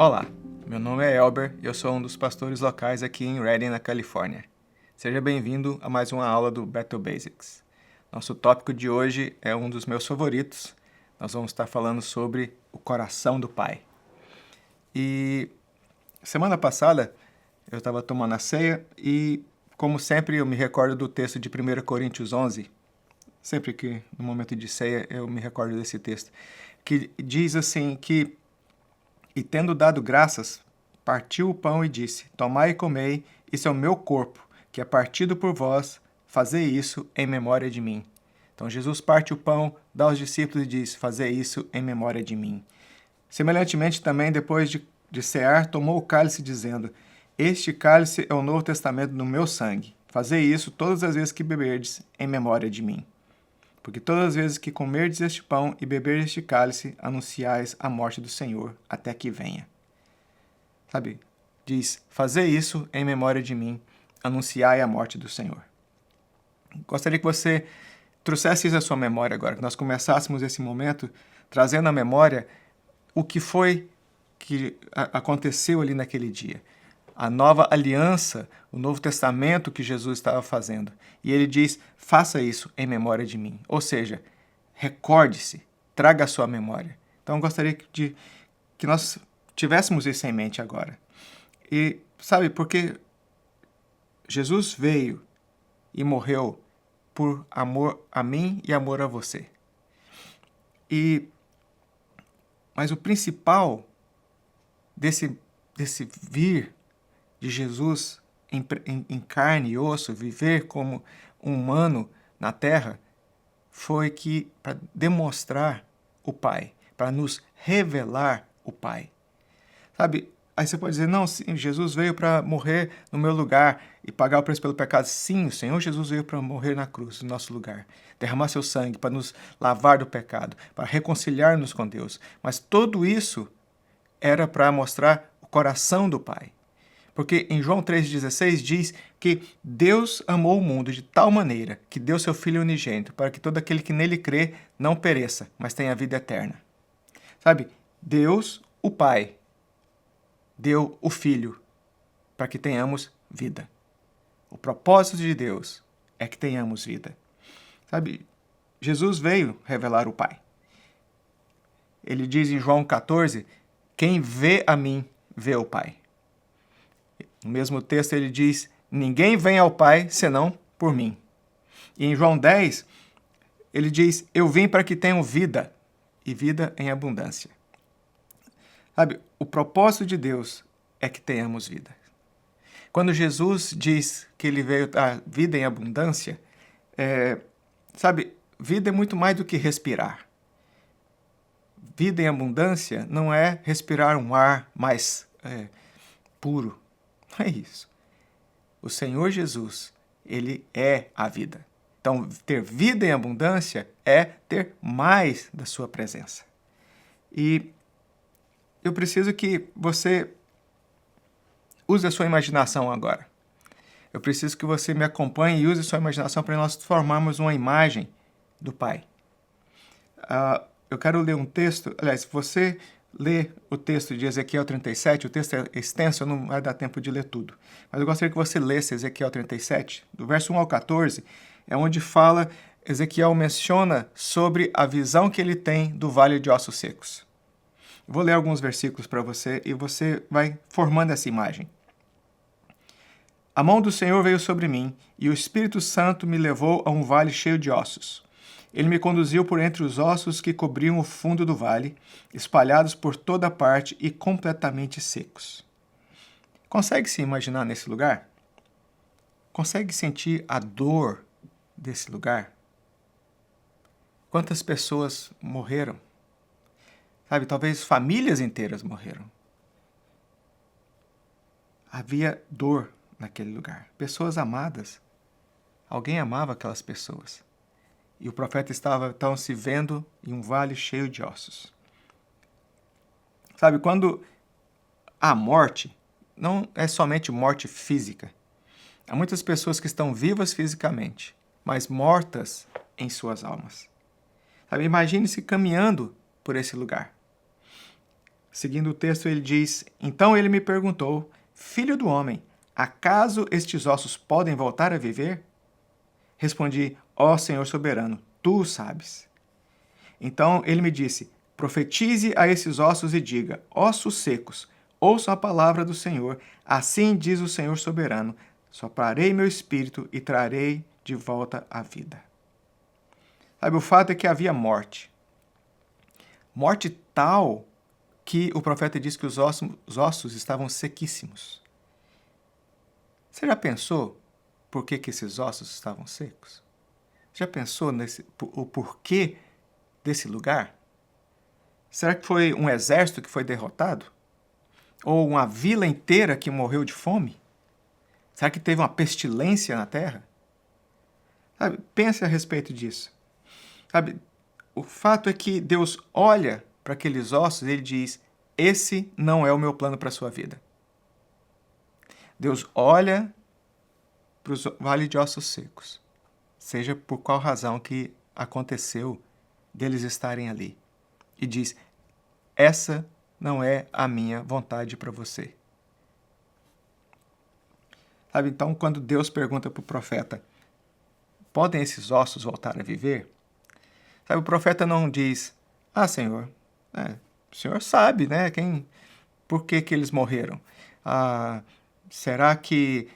Olá, meu nome é Elber e eu sou um dos pastores locais aqui em Redding, na Califórnia. Seja bem-vindo a mais uma aula do Battle Basics. Nosso tópico de hoje é um dos meus favoritos. Nós vamos estar falando sobre o coração do Pai. E semana passada eu estava tomando a ceia e, como sempre, eu me recordo do texto de 1 Coríntios 11. Sempre que no momento de ceia eu me recordo desse texto, que diz assim que: "E tendo dado graças, partiu o pão e disse: Tomai e comei, isso é o meu corpo, que é partido por vós, fazei isso em memória de mim." Então Jesus parte o pão, dá aos discípulos e diz: Fazei isso em memória de mim. Semelhantemente também, depois de cear, tomou o cálice dizendo: Este cálice é o Novo Testamento no meu sangue. Fazei isso todas as vezes que beberdes em memória de mim. Porque todas as vezes que comerdes este pão e beberdes este cálice, anunciais a morte do Senhor até que venha. Sabe? Diz: Fazei isso em memória de mim, anunciai a morte do Senhor. Gostaria que você trouxesse isso à sua memória agora, que nós começássemos esse momento trazendo à memória o que foi que aconteceu ali naquele dia. A nova aliança, o Novo Testamento que Jesus estava fazendo. E ele diz: faça isso em memória de mim. Ou seja, recorde-se, traga a sua memória. Então eu gostaria que nós tivéssemos isso em mente agora. E sabe, porque Jesus veio e morreu por amor a mim e amor a você. Mas o principal desse vir de Jesus em carne e osso, viver como um humano na terra, foi que para demonstrar o Pai, para nos revelar o Pai. Sabe, aí você pode dizer: não, sim, Jesus veio para morrer no meu lugar e pagar o preço pelo pecado. Sim, o Senhor Jesus veio para morrer na cruz, no nosso lugar, derramar seu sangue para nos lavar do pecado, para reconciliar-nos com Deus. Mas tudo isso era para mostrar o coração do Pai. Porque em João 3,16 diz que Deus amou o mundo de tal maneira que deu seu Filho unigênito para que todo aquele que nele crê não pereça, mas tenha vida eterna. Sabe, Deus, o Pai, deu o Filho para que tenhamos vida. O propósito de Deus é que tenhamos vida. Sabe, Jesus veio revelar o Pai. Ele diz em João 14, quem vê a mim, vê o Pai. No mesmo texto ele diz, ninguém vem ao Pai senão por mim. E em João 10, ele diz, eu vim para que tenham vida, e vida em abundância. Sabe, o propósito de Deus é que tenhamos vida. Quando Jesus diz que ele veio dar vida em abundância, sabe, vida é muito mais do que respirar. Vida em abundância não é respirar um ar mais puro. Não é isso. O Senhor Jesus, ele é a vida. Então, ter vida em abundância é ter mais da sua presença. E eu preciso que você use a sua imaginação agora. Eu preciso que você me acompanhe e use a sua imaginação para nós formarmos uma imagem do Pai. Eu quero ler um texto, aliás, se você ler o texto de Ezequiel 37, o texto é extenso, não vai dar tempo de ler tudo. Mas eu gostaria que você lesse Ezequiel 37, do verso 1 ao 14, é onde fala, Ezequiel menciona sobre a visão que ele tem do vale de ossos secos. Vou ler alguns versículos para você e você vai formando essa imagem. A mão do Senhor veio sobre mim, e o Espírito Santo me levou a um vale cheio de ossos. Ele me conduziu por entre os ossos que cobriam o fundo do vale, espalhados por toda parte e completamente secos. Consegue se imaginar nesse lugar? Consegue sentir a dor desse lugar? Quantas pessoas morreram? Sabe, talvez famílias inteiras morreram. Havia dor naquele lugar. Pessoas amadas. Alguém amava aquelas pessoas. E o profeta estava, então, se vendo em um vale cheio de ossos. Sabe, quando há morte, não é somente morte física. Há muitas pessoas que estão vivas fisicamente, mas mortas em suas almas. Sabe, imagine-se caminhando por esse lugar. Seguindo o texto, ele diz: Então ele me perguntou, filho do homem, acaso estes ossos podem voltar a viver? Respondi: Ó Senhor soberano, tu o sabes. Então ele me disse: Profetize a esses ossos e diga: Ossos secos, ouçam a palavra do Senhor. Assim diz o Senhor soberano: Soprarei meu espírito e trarei de volta a vida. Sabe, o fato é que havia morte. Morte tal que o profeta diz que os ossos estavam sequíssimos. Você já pensou por que esses ossos estavam secos? Já pensou o porquê desse lugar? Será que foi um exército que foi derrotado? Ou uma vila inteira que morreu de fome? Será que teve uma pestilência na terra? Sabe, pense a respeito disso. Sabe, o fato é que Deus olha para aqueles ossos e ele diz: esse não é o meu plano para a sua vida. Deus olha para o vale de ossos secos, seja por qual razão que aconteceu deles estarem ali, e diz: essa não é a minha vontade para você. Sabe, então, quando Deus pergunta para o profeta: podem esses ossos voltar a viver? Sabe, o profeta não diz: ah, Senhor, o Senhor sabe, né? Por que eles morreram? Será que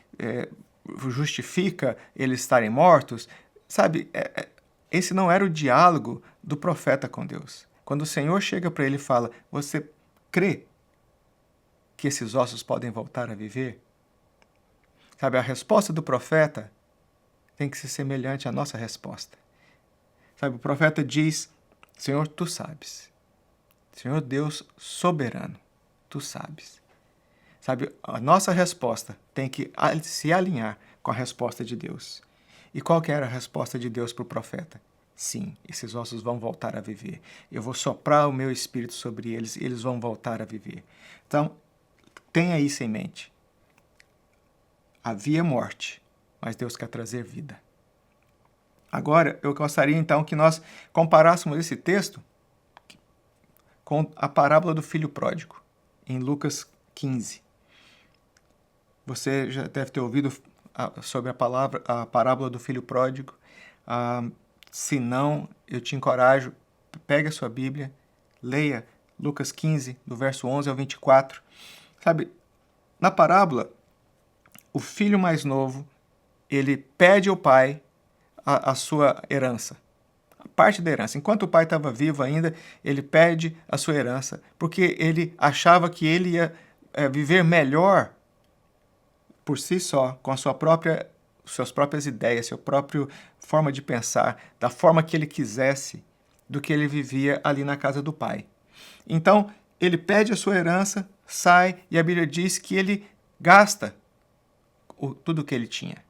justifica eles estarem mortos? Sabe, esse não era o diálogo do profeta com Deus. Quando o Senhor chega para ele e fala: você crê que esses ossos podem voltar a viver? Sabe, a resposta do profeta tem que ser semelhante à nossa resposta. Sabe, o profeta diz: Senhor, tu sabes. Senhor Deus soberano, tu sabes. Sabe, a nossa resposta tem que se alinhar com a resposta de Deus. E qual que era a resposta de Deus para o profeta? Sim, esses ossos vão voltar a viver. Eu vou soprar o meu espírito sobre eles e eles vão voltar a viver. Então, tenha isso em mente. Havia morte, mas Deus quer trazer vida. Agora, eu gostaria então que nós comparássemos esse texto com a parábola do filho pródigo, em Lucas 15. Você já deve ter ouvido sobre a parábola do filho pródigo. Se não, eu te encorajo, pegue a sua Bíblia, leia Lucas 15, do verso 11 ao 24. Sabe, na parábola, o filho mais novo, ele pede ao pai a sua herança, a parte da herança. Enquanto o pai estava vivo ainda, ele pede a sua herança, porque ele achava que ele ia viver melhor por si só, com suas próprias ideias, sua própria forma de pensar, da forma que ele quisesse, do que ele vivia ali na casa do pai. Então, ele pede a sua herança, sai, e a Bíblia diz que ele gasta tudo o que ele tinha.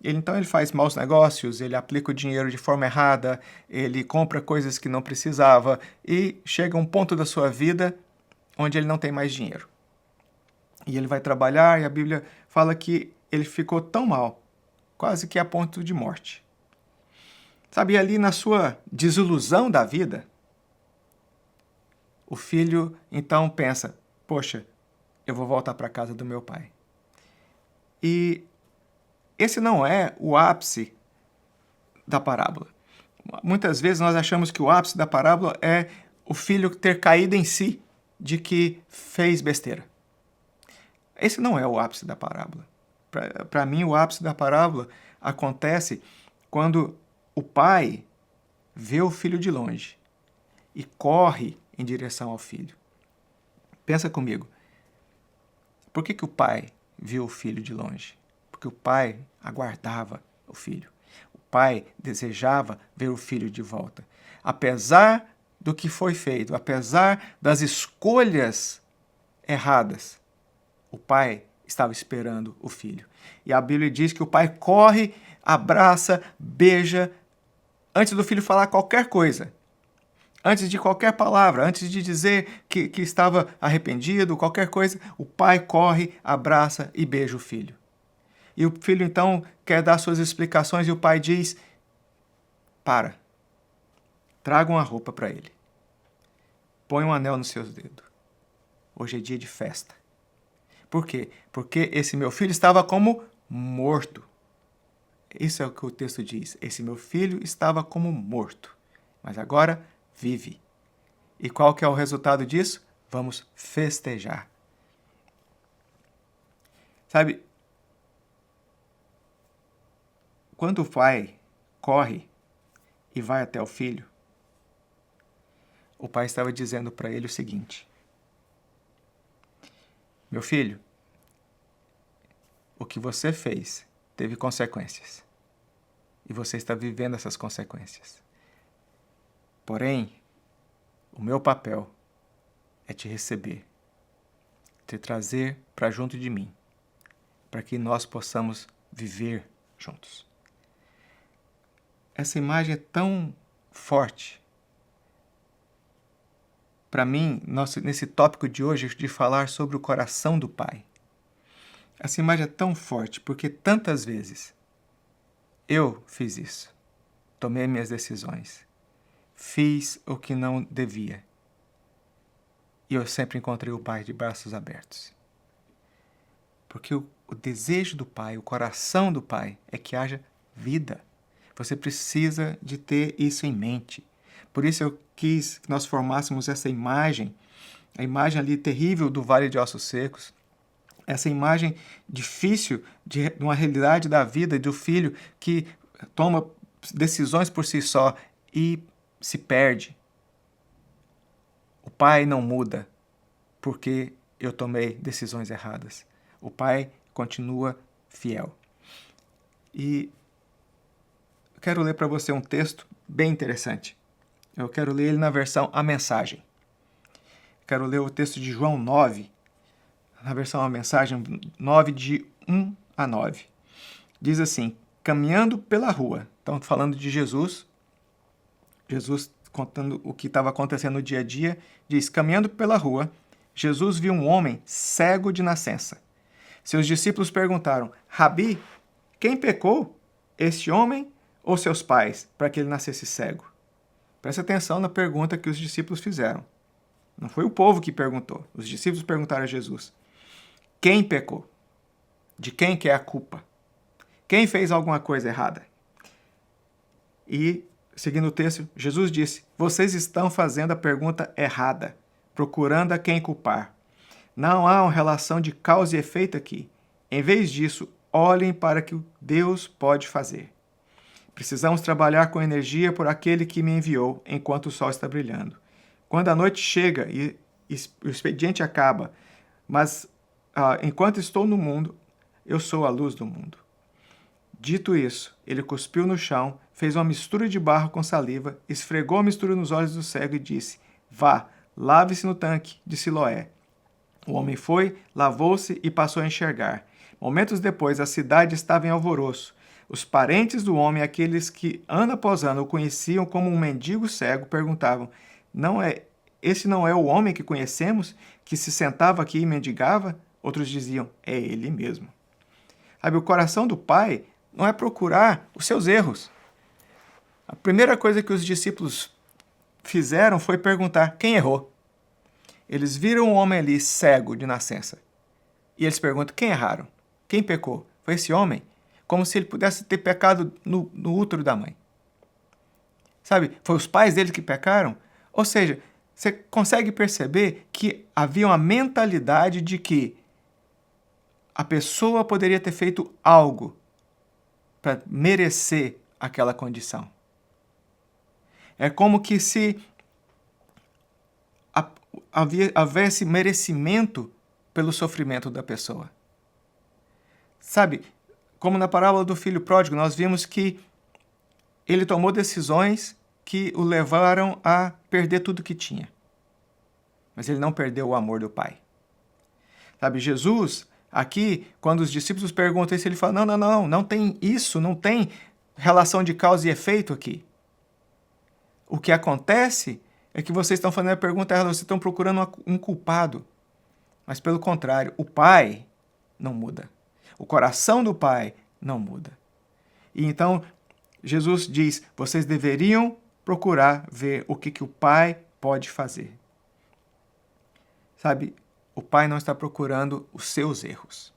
Então ele faz maus negócios, ele aplica o dinheiro de forma errada, ele compra coisas que não precisava e chega a um ponto da sua vida onde ele não tem mais dinheiro. E ele vai trabalhar e a Bíblia fala que ele ficou tão mal, quase que a ponto de morte. Sabe, ali na sua desilusão da vida, o filho então pensa: poxa, eu vou voltar para a casa do meu pai. E esse não é o ápice da parábola. Muitas vezes nós achamos que o ápice da parábola é o filho ter caído em si de que fez besteira. Esse não é o ápice da parábola. Para mim, o ápice da parábola acontece quando o pai vê o filho de longe e corre em direção ao filho. Pensa comigo. Por que o pai viu o filho de longe? Porque o pai aguardava o filho. O pai desejava ver o filho de volta. Apesar do que foi feito, apesar das escolhas erradas, o pai estava esperando o filho. E a Bíblia diz que o pai corre, abraça, beija, antes do filho falar qualquer coisa. Antes de qualquer palavra, antes de dizer que estava arrependido, qualquer coisa, o pai corre, abraça e beija o filho. E o filho então quer dar suas explicações e o pai diz: traga uma roupa para ele. Põe um anel nos seus dedos. hoje é dia de festa. Por quê? Porque esse meu filho estava como morto. Isso é o que o texto diz. Esse meu filho estava como morto, mas agora vive. E qual que é o resultado disso? Vamos festejar. Sabe, quando o pai corre e vai até o filho, o pai estava dizendo para ele o seguinte: meu filho, o que você fez teve consequências. E você está vivendo essas consequências. Porém, o meu papel é te receber, te trazer para junto de mim, para que nós possamos viver juntos. Essa imagem é tão forte. Para mim, nesse tópico de hoje, de falar sobre o coração do Pai. Essa imagem é tão forte porque tantas vezes eu fiz isso. Tomei minhas decisões. Fiz o que não devia. E eu sempre encontrei o Pai de braços abertos. Porque o desejo do Pai, o coração do Pai é que haja vida. Você precisa de ter isso em mente. Por isso eu quis que nós formássemos essa imagem, a imagem ali terrível do Vale de Ossos Secos, essa imagem difícil de uma realidade da vida do filho que toma decisões por si só e se perde. O pai não muda porque eu tomei decisões erradas. O pai continua fiel. E quero ler para você um texto bem interessante. Eu quero ler ele na versão A Mensagem. Quero ler o texto de João 9, na versão A Mensagem 9, de 1 a 9. Diz assim: caminhando pela rua. Então, falando de Jesus. Jesus contando o que estava acontecendo no dia a dia. Diz: caminhando pela rua, Jesus viu um homem cego de nascença. Seus discípulos perguntaram: Rabi, quem pecou, este homem ou seus pais, para que ele nascesse cego? Preste atenção na pergunta que os discípulos fizeram. Não foi o povo que perguntou. Os discípulos perguntaram a Jesus: quem pecou? De quem que é a culpa? Quem fez alguma coisa errada? E, seguindo o texto, Jesus disse: vocês estão fazendo a pergunta errada, procurando a quem culpar. Não há uma relação de causa e efeito aqui. Em vez disso, olhem para o que Deus pode fazer. Precisamos trabalhar com energia por aquele que me enviou enquanto o sol está brilhando. Quando a noite chega e o expediente acaba, mas enquanto estou no mundo, eu sou a luz do mundo. Dito isso, ele cuspiu no chão, fez uma mistura de barro com saliva, esfregou a mistura nos olhos do cego e disse: vá, lave-se no tanque de Siloé. O homem foi, lavou-se e passou a enxergar. Momentos depois, a cidade estava em alvoroço. Os parentes do homem, aqueles que ano após ano o conheciam como um mendigo cego, perguntavam: esse não é o homem que conhecemos, que se sentava aqui e mendigava? Outros diziam: é ele mesmo. Sabe, o coração do Pai não é procurar os seus erros. A primeira coisa que os discípulos fizeram foi perguntar: quem errou? Eles viram um homem ali cego de nascença. E eles perguntam: quem erraram? Quem pecou? Foi esse homem? Como se ele pudesse ter pecado no útero da mãe. Sabe, foi os pais dele que pecaram? Ou seja, você consegue perceber que havia uma mentalidade de que a pessoa poderia ter feito algo para merecer aquela condição. É como que se houvesse merecimento pelo sofrimento da pessoa. Sabe, como na parábola do filho pródigo, nós vimos que ele tomou decisões que o levaram a perder tudo que tinha. Mas ele não perdeu o amor do Pai. Sabe, Jesus, aqui, quando os discípulos perguntam isso, ele fala: não tem isso, não tem relação de causa e efeito aqui. O que acontece é que vocês estão fazendo a pergunta errada, vocês estão procurando um culpado. Mas, pelo contrário, o Pai não muda. O coração do Pai não muda. E então, Jesus diz: vocês deveriam procurar ver o que o Pai pode fazer. Sabe, o Pai não está procurando os seus erros.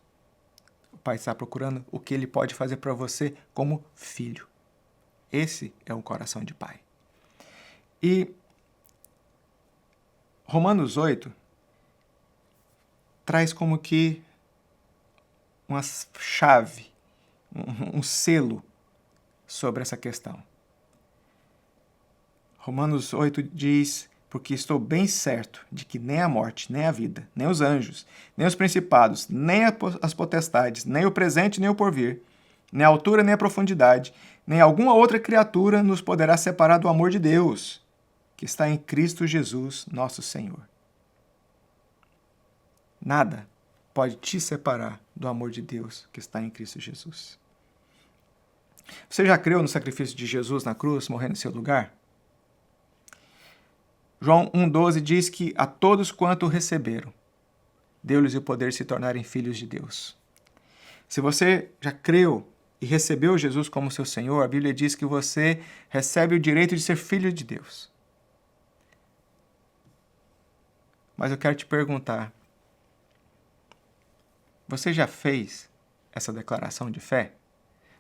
O Pai está procurando o que Ele pode fazer para você como filho. Esse é um coração de Pai. E Romanos 8 traz como que uma chave, um selo sobre essa questão. Romanos 8 diz: porque estou bem certo de que nem a morte, nem a vida, nem os anjos, nem os principados, nem as potestades, nem o presente, nem o porvir, nem a altura, nem a profundidade, nem alguma outra criatura nos poderá separar do amor de Deus, que está em Cristo Jesus, nosso Senhor. Nada pode te separar do amor de Deus que está em Cristo Jesus. Você já creu no sacrifício de Jesus na cruz, morrendo em seu lugar? João 1,12 diz que a todos quanto o receberam, deu-lhes o poder de se tornarem filhos de Deus. Se você já creu e recebeu Jesus como seu Senhor, a Bíblia diz que você recebe o direito de ser filho de Deus. Mas eu quero te perguntar, você já fez essa declaração de fé?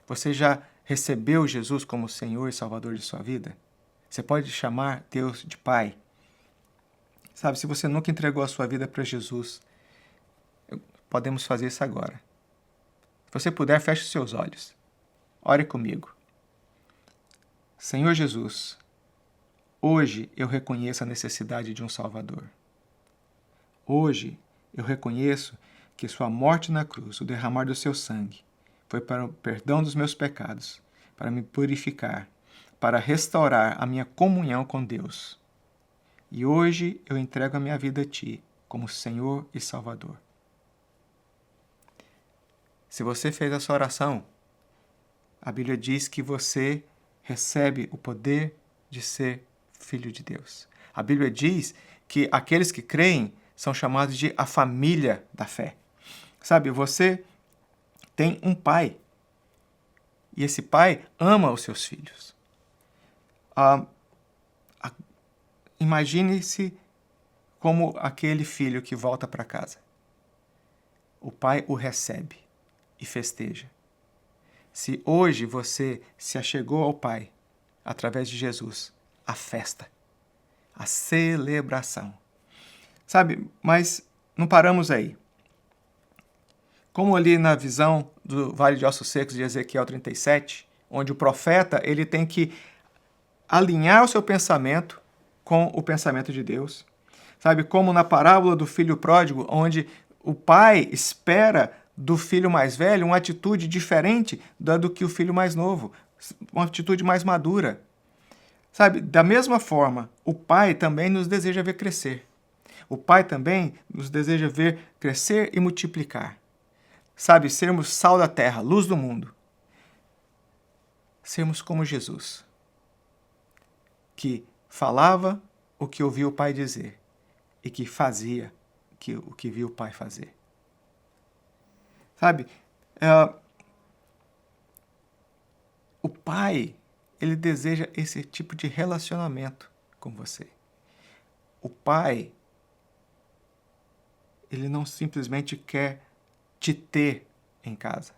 Você já recebeu Jesus como Senhor e Salvador de sua vida? Você pode chamar Deus de Pai? Sabe, se você nunca entregou a sua vida para Jesus, podemos fazer isso agora. Se você puder, feche os seus olhos. Ore comigo. Senhor Jesus, hoje eu reconheço a necessidade de um Salvador. Hoje eu reconheço que sua morte na cruz, o derramar do seu sangue, foi para o perdão dos meus pecados, para me purificar, para restaurar a minha comunhão com Deus. E hoje eu entrego a minha vida a Ti, como Senhor e Salvador. Se você fez essa oração, a Bíblia diz que você recebe o poder de ser filho de Deus. A Bíblia diz que aqueles que creem são chamados de a família da fé. Sabe, você tem um pai. E esse pai ama os seus filhos. Imagine-se como aquele filho que volta para casa. O pai o recebe e festeja. Se hoje você se achegou ao Pai, através de Jesus, a festa, a celebração. Sabe, mas não paramos aí. Como ali na visão do Vale de Ossos Secos de Ezequiel 37, onde o profeta ele tem que alinhar o seu pensamento com o pensamento de Deus. Sabe, como na parábola do filho pródigo, onde o pai espera do filho mais velho uma atitude diferente do que o filho mais novo, uma atitude mais madura. Sabe, da mesma forma, o pai também nos deseja ver crescer. O pai também nos deseja ver crescer e multiplicar. Sabe, sermos sal da terra, luz do mundo. Sermos como Jesus, que falava o que ouvia o pai dizer e que fazia o que viu o pai fazer. Sabe, o pai, ele deseja esse tipo de relacionamento com você. O pai, ele não simplesmente quer te ter em casa.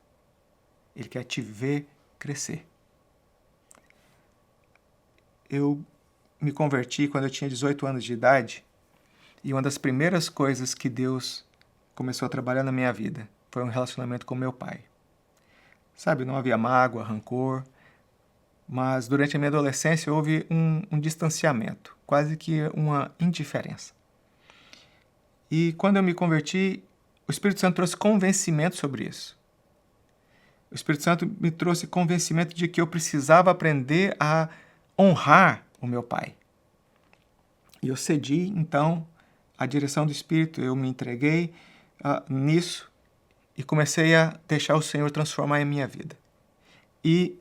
Ele quer te ver crescer. Eu me converti quando eu tinha 18 anos de idade e uma das primeiras coisas que Deus começou a trabalhar na minha vida foi um relacionamento com meu pai. Sabe, não havia mágoa, rancor, mas durante a minha adolescência houve um distanciamento, quase que uma indiferença. E quando eu me converti, o Espírito Santo trouxe convencimento sobre isso. O Espírito Santo me trouxe convencimento de que eu precisava aprender a honrar o meu pai. E eu cedi, então, à direção do Espírito, eu me entreguei nisso e comecei a deixar o Senhor transformar a minha vida. E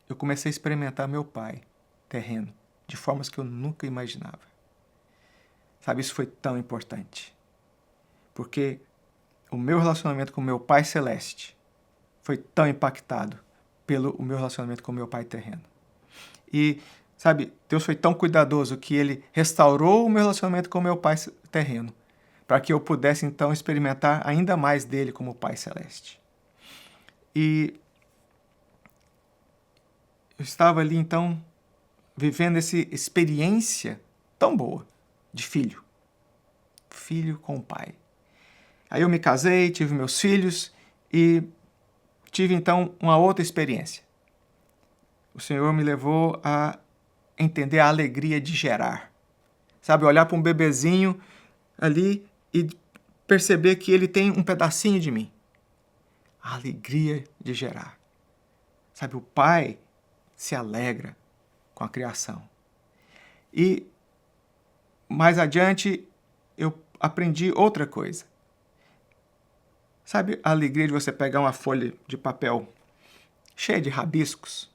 eu comecei a experimentar meu pai terreno de formas que eu nunca imaginava. Sabe, isso foi tão importante. Porque o meu relacionamento com o meu pai celeste foi tão impactado pelo meu relacionamento com o meu pai terreno. E, sabe, Deus foi tão cuidadoso que Ele restaurou o meu relacionamento com o meu pai terreno, para que eu pudesse então experimentar ainda mais dele como Pai Celeste. E eu estava ali então vivendo essa experiência tão boa de filho com o pai. Aí eu me casei, tive meus filhos e tive então uma outra experiência. O Senhor me levou a entender a alegria de gerar. Sabe, olhar para um bebezinho ali e perceber que ele tem um pedacinho de mim. A alegria de gerar. Sabe, o pai se alegra com a criação. E mais adiante eu aprendi outra coisa. Sabe a alegria de você pegar uma folha de papel cheia de rabiscos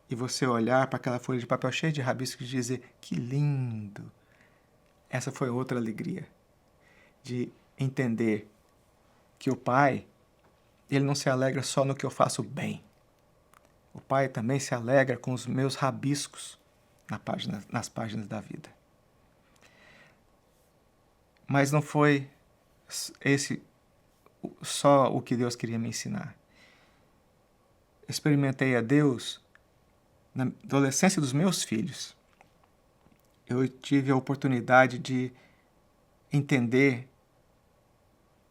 e você olhar para aquela folha de papel cheia de rabiscos e dizer, que lindo. Essa foi outra alegria de entender que o pai, ele não se alegra só no que eu faço bem. O pai também se alegra com os meus rabiscos nas páginas da vida. Mas não foi esse só o que Deus queria me ensinar. Experimentei a Deus na adolescência dos meus filhos. Eu tive a oportunidade de entender,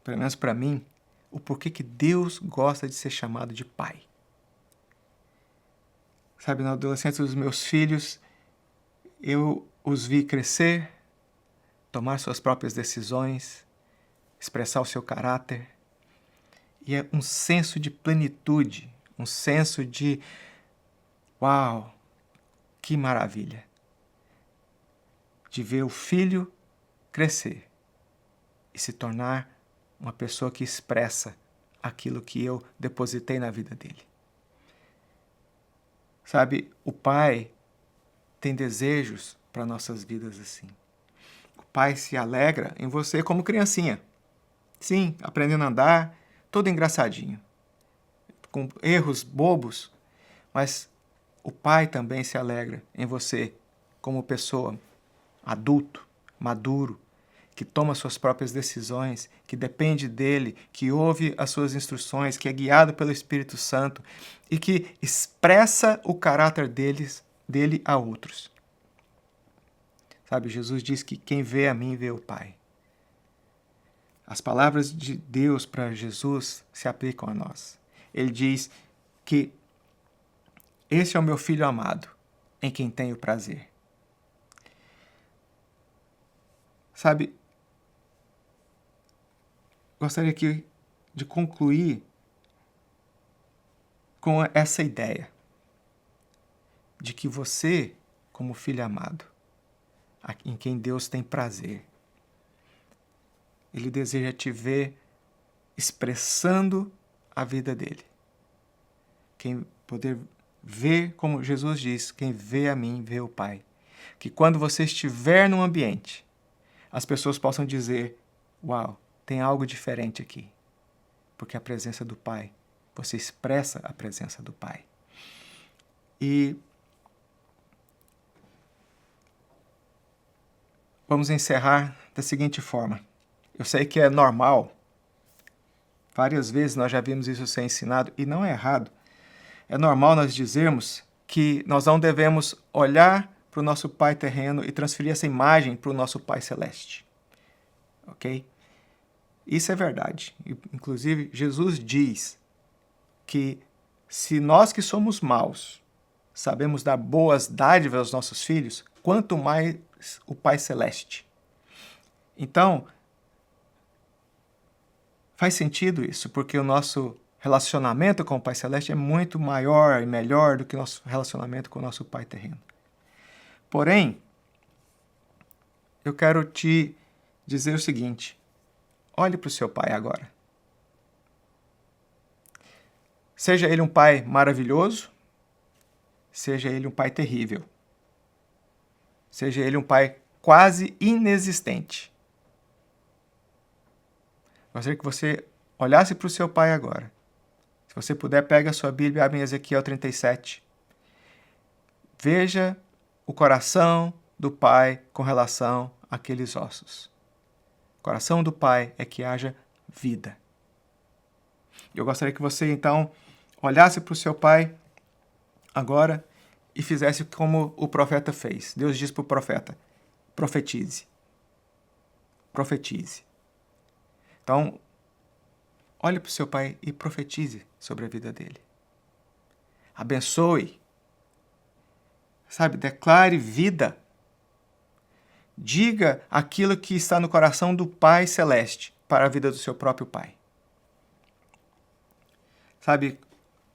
pelo menos para mim, o porquê que Deus gosta de ser chamado de pai. Sabe, na adolescência dos meus filhos, eu os vi crescer, tomar suas próprias decisões, expressar o seu caráter. E é um senso de plenitude, um senso de uau, que maravilha! De ver o filho crescer e se tornar uma pessoa que expressa aquilo que eu depositei na vida dele. Sabe, o pai tem desejos para nossas vidas assim. O pai se alegra em você como criancinha. Sim, aprendendo a andar, todo engraçadinho, com erros bobos, mas o pai também se alegra em você como pessoa adulto, maduro, que toma suas próprias decisões, que depende dele, que ouve as suas instruções, que é guiado pelo Espírito Santo e que expressa o caráter dele a outros. Sabe, Jesus diz que quem vê a mim vê o Pai. As palavras de Deus para Jesus se aplicam a nós. Ele diz que esse é o meu filho amado, em quem tenho prazer. Sabe, gostaria aqui de concluir com essa ideia de que você, como filho amado, em quem Deus tem prazer, Ele deseja te ver expressando a vida dele. Quem poder ver, como Jesus diz, quem vê a mim, vê o Pai. Que quando você estiver num ambiente, as pessoas possam dizer, uau, tem algo diferente aqui. Porque a presença do Pai, você expressa a presença do Pai. E vamos encerrar da seguinte forma. Eu sei que é normal, várias vezes nós já vimos isso ser ensinado, e não é errado. É normal nós dizermos que nós não devemos olhar para o nosso Pai terreno e transferir essa imagem para o nosso Pai celeste. Ok? Isso é verdade. Inclusive, Jesus diz que se nós que somos maus sabemos dar boas dádivas aos nossos filhos, quanto mais o Pai celeste. Então, faz sentido isso, porque o nosso relacionamento com o Pai Celeste é muito maior e melhor do que o nosso relacionamento com o nosso Pai terreno. Porém, eu quero te dizer o seguinte, olhe para o seu pai agora. Seja ele um pai maravilhoso, seja ele um pai terrível, seja ele um pai quase inexistente. Gostaria que você olhasse para o seu pai agora. Se você puder, pega a sua Bíblia e abre em Ezequiel 37. Veja o coração do pai com relação àqueles ossos. O coração do Pai é que haja vida. Eu gostaria que você, então, olhasse para o seu pai agora e fizesse como o profeta fez. Deus diz para o profeta: profetize. Profetize. Então, olhe para o seu pai e profetize sobre a vida dele. Abençoe. Sabe, declare vida. Diga aquilo que está no coração do Pai Celeste para a vida do seu próprio pai. Sabe,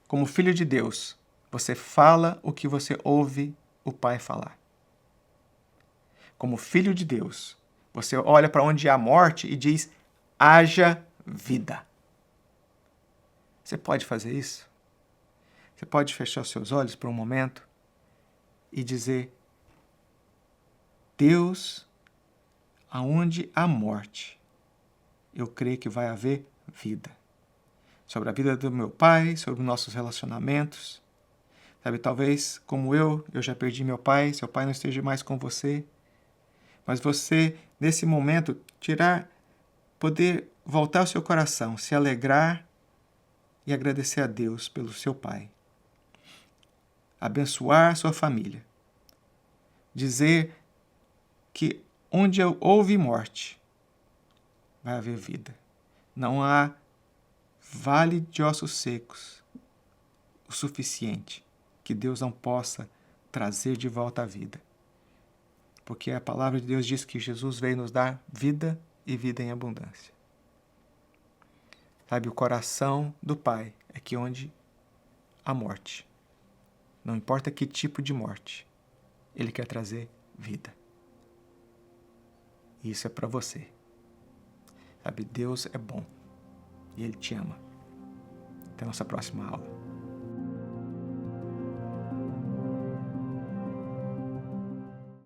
como filho de Deus, você fala o que você ouve o Pai falar. Como filho de Deus, você olha para onde há morte e diz: haja vida. Você pode fazer isso? Você pode fechar os seus olhos por um momento e dizer: Deus, aonde há morte, eu creio que vai haver vida. Sobre a vida do meu pai, sobre nossos relacionamentos. Sabe, talvez, como eu já perdi meu pai, seu pai não esteja mais com você. Mas você, nesse momento, poder voltar ao seu coração, se alegrar e agradecer a Deus pelo seu pai. Abençoar sua família. Dizer que onde houve morte, vai haver vida. Não há vale de ossos secos o suficiente que Deus não possa trazer de volta à vida. Porque a palavra de Deus diz que Jesus veio nos dar vida e vida em abundância. Sabe, o coração do Pai é que onde há morte, não importa que tipo de morte, Ele quer trazer vida. E isso é para você. Sabe, Deus é bom e Ele te ama. Até a nossa próxima aula.